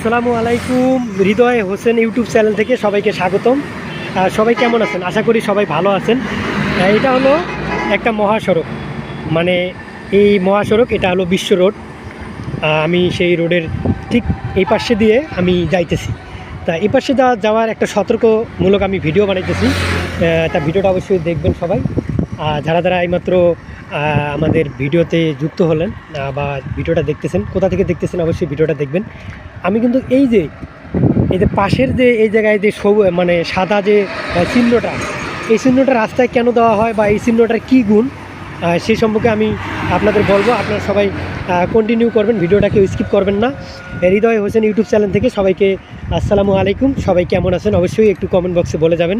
আসসালামু আলাইকুম। হৃদয় Hossain YouTube channel থেকে সবাইকে স্বাগতম। সবাই কেমন আছেন? আশা করি সবাই ভালো আছেন। এটা হলো একটা মহাসড়ক, মানে এই মহাসড়ক, এটা হলো বিশ্ব রোড। আমি সেই রোডের ঠিক এই পাশে দিয়ে আমি যাইতেছি। তা এই পাশে যাওয়ার একটা সতর্কমূলক আমি ভিডিও বানাইতেছি। তা ভিডিওটা অবশ্যই দেখবেন সবাই। যারা যারা এইমাত্র আমাদের ভিডিওতে যুক্ত হলেন বা ভিডিওটা দেখতেছেন, কোথা থেকে দেখতেছেন অবশ্যই ভিডিওটা দেখবেন। আমি কিন্তু এই যে পাশের যে এই জায়গায় যে মানে সাদা যে চিহ্নটা, এই চিহ্নটা রাস্তায় কেন দেওয়া হয় বা এই চিহ্নটার কী গুণ, সেই সম্পর্কে আমি আপনাদের বলবো। আপনারা সবাই কন্টিনিউ করবেন, ভিডিওটা কেউ স্কিপ করবেন না। হৃদয় হোসেন ইউটিউব চ্যানেল থেকে সবাইকে আসসালামু আলাইকুম। সবাই কেমন আছেন অবশ্যই একটু কমেন্ট বক্সে বলে যাবেন।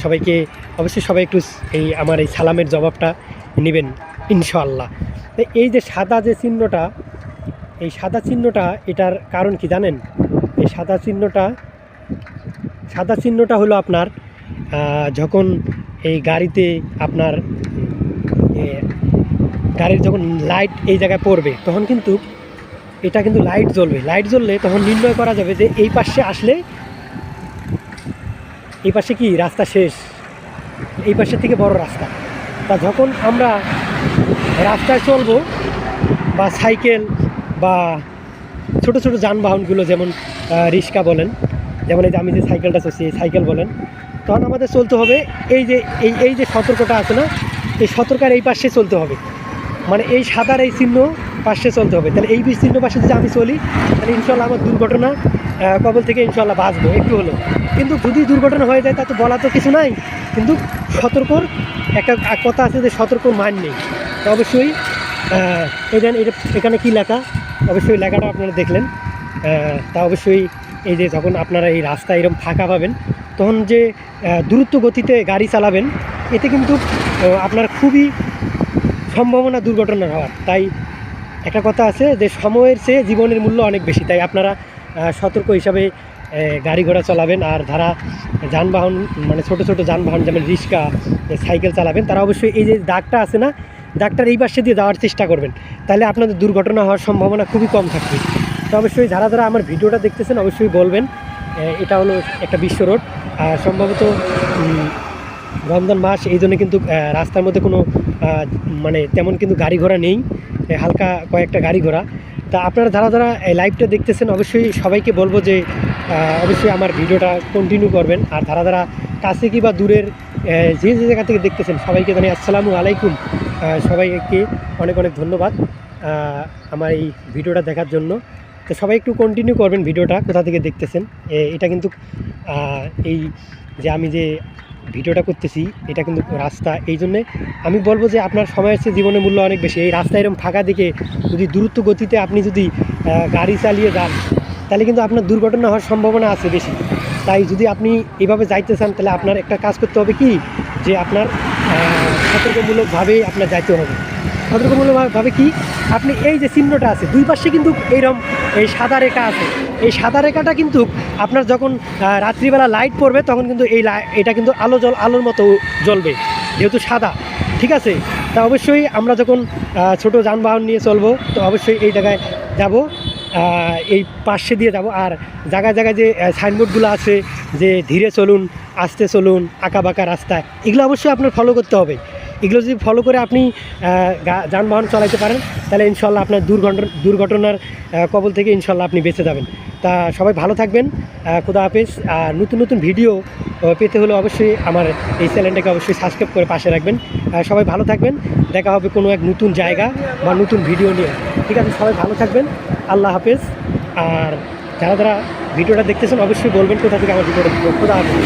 সবাইকে অবশ্যই সবাই একটু আমার এই সালামের জবাবটা নেবেন ইনশাআল্লাহ। এই যে সাদা যে চিহ্নটা, এই সাদা চিহ্নটা, এটার কারণ কি জানেন? এই সাদা চিহ্নটা হলো আপনার যখন এই গাড়িতে আপনার গাড়ির যখন লাইট এই জায়গায় পড়বে, তখন কিন্তু এটা কিন্তু লাইট জ্বললে তখন নির্ণয় করা যাবে যে এই পাশে আসলে এই পাশে কি রাস্তা শেষ, এই পাশের থেকে বড় রাস্তা। তা যখন আমরা রাস্তায় চলবো বা সাইকেল বা ছোট ছোট যানবাহনগুলো, যেমন রিক্সা বলেন, যেমন এই যে আমি যে সাইকেলটা চলছি, এই সাইকেল বলেন, তখন আমাদের চলতে হবে এই যে সতর্কতা আছে না, এই সতর্কার এই পাশে চলতে হবে, মানে এই সাদার এই চিহ্ন পাশে চলতে হবে। তাহলে এই চিহ্ন পাশে যদি আমি চলি, তাহলে ইনশাল্লাহ আমার দুর্ঘটনা কবল থেকে ইনশাল্লাহ বাঁচবো একটু হলো। কিন্তু যদি দুর্ঘটনা হয়ে যায় তা তো বলা তো কিছু নাই, কিন্তু সতর্কর একটা কথা আছে যে সতর্কর মান নেই। তো অবশ্যই এটা এখানে কি লেখা, অবশ্যই লেখাটা আপনারা দেখলেন। তা অবশ্যই এই যে যখন আপনারা এই রাস্তা এরকম ফাঁকা পাবেন, তখন যে দ্রুত গতিতে গাড়ি চালাবেন, এতে কিন্তু আপনার খুবই সম্ভাবনা দুর্ঘটনার হওয়ার। তাই একটা কথা আছে যে সময়ের চেয়ে জীবনের মূল্য অনেক বেশি। তাই আপনারা সতর্ক হিসাবে গাড়ি ঘোড়া চালাবেন। আর যারা যানবাহন, মানে ছোট ছোট যানবাহন যেমন রিক্সা, সাইকেল চালাবেন, তারা অবশ্যই এই যে দাগটা আছে না, দাগটার এই পাশে দিয়ে যাওয়ার চেষ্টা করবেন। তাহলে আপনাদের দুর্ঘটনা হওয়ার সম্ভাবনা খুবই কম থাকবে। তো অবশ্যই যারা যারা আমার ভিডিওটা দেখতেছেন অবশ্যই বলবেন। এটা হলো একটা বিশ্ব রোড, সম্ভবত রমজান মাস, এই জন্য কিন্তু রাস্তার মধ্যে কোনো মানে তেমন কিন্তু গাড়ি ঘোড়া নেই, হালকা কয়েকটা গাড়ি ঘোড়া। তা আপনারা যারা যারা এই লাইভটা দেখতেছেন অবশ্যই সবাইকে বলবো যে অবশ্যই আমার ভিডিওটা কন্টিনিউ করবেন। আর যারা যারা কাছে কি বা দূরের যে যে জায়গা থেকে দেখতেছেন সবাইকে জানাই আসসালামু আলাইকুম। সবাইকে অনেক অনেক ধন্যবাদ আমার এই ভিডিওটা দেখার জন্য। তো সবাই একটু কন্টিনিউ করবেন ভিডিওটা, কোথা থেকে দেখতেছেন। এটা কিন্তু এই যে আমি যে ভিডিওটা করতেছি, এটা কিন্তু রাস্তা, এই জন্যে আমি বলবো যে আপনার সময়ের চেয়ে জীবনের মূল্য অনেক বেশি। এই রাস্তা এরকম ফাঁকা দিকে যদি দ্রুত গতিতে আপনি যদি গাড়ি চালিয়ে যান, তাহলে কিন্তু আপনার দুর্ঘটনা হওয়ার সম্ভাবনা আছে বেশি। তাই যদি আপনি এইভাবে যাইতে চান, তাহলে আপনার একটা কাজ করতে হবে কি, যে আপনার সতর্কমূলকভাবেই আপনার যাইতে হবে। সতর্কমূলকভাবে কি, আপনি এই যে চিহ্নটা আছে দুই পাশে কিন্তু এইরকম এই সাদা রেখা আছে, এই সাদা রেখাটা কিন্তু আপনার যখন রাত্রিবেলা লাইট পড়বে, তখন কিন্তু এটা কিন্তু আলোর মতো জ্বলবে, যেহেতু সাদা, ঠিক আছে। তা অবশ্যই আমরা যখন ছোট যানবাহন নিয়ে চলবো, তো অবশ্যই এই জায়গায় যাব, এই পাশে দিয়ে যাব। আর জায়গায় জায়গায় যে সাইনবোর্ডগুলো আছে যে ধীরে চলুন, আস্তে চলুন, আঁকাবাঁকা রাস্তায়, এগুলো অবশ্যই আপনার ফলো করতে হবে। এগুলো যদি ফলো করে আপনি যানবাহন চালাতে পারেন, তাহলে ইনশাল্লাহ আপনার দুর্ঘটনার কবল থেকে ইনশাল্লাহ আপনি বেঁচে যাবেন। তা সবাই ভালো থাকবেন, খুদা হাফেজ। আর নতুন নতুন ভিডিও পেতে হলে অবশ্যই আমার এই চ্যানেলটাকে অবশ্যই সাবস্ক্রাইব করে পাশে রাখবেন। সবাই ভালো থাকবেন, দেখা হবে কোনো এক নতুন জায়গা বা নতুন ভিডিও নিয়ে, ঠিক আছে? সবাই ভালো থাকবেন, আল্লাহ হাফেজ। আর যারা যারা ভিডিওটা দেখতেছেন অবশ্যই বলবেন কোথা থেকে আমার ভিডিওটা, খুদা হাফেজ।